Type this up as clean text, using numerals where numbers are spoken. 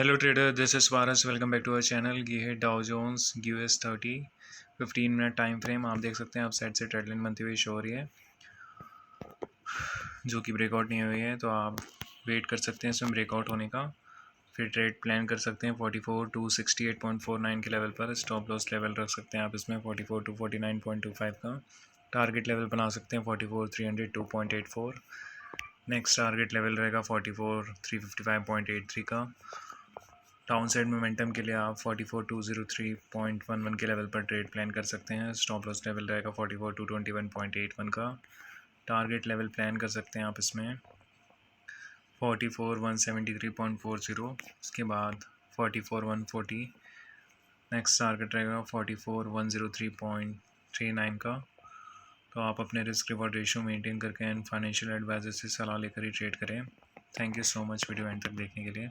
Hello trader, this is Waris. Welcome back to our channel. ये है Dow Jones US 30 15 minute time frame. आप देख सकते हैं आप साइड से ट्रेड लाइन बनती हुई शो हो रही है जो कि ब्रेकआउट नहीं हुई है, तो आप वेट कर सकते हैं इसमें ब्रेकआउट होने का। फिर ट्रेड प्लान कर सकते हैं 44 to 68.49 के लेवल पर। स्टॉप लॉस लेवल रख सकते हैं आप इसमें 44 to 49.25 का। टारगेट लेवल बना सकते हैं 44 302.84। नेक्स्ट टारगेट लेवल रहेगा 44 355.83 का। डाउन साइड मोमेंटम के लिए आप 44 203.11 के लेवल पर ट्रेड प्लान कर सकते हैं। स्टॉप लॉस लेवल रहेगा 44 221.81 का। टारगेट लेवल प्लान कर सकते हैं आप इसमें 44 173.40। उसके बाद 44 140। नेक्स्ट टारगेट रहेगा 44 103.39 का। तो आप अपने रिस्क रिवॉर्ड रेशियो मेंटेन करके एंड फाइनेंशियल एडवाइजर से सलाह लेकर ही ट्रेड करें। Thank you so much video and तक देखने के लिए।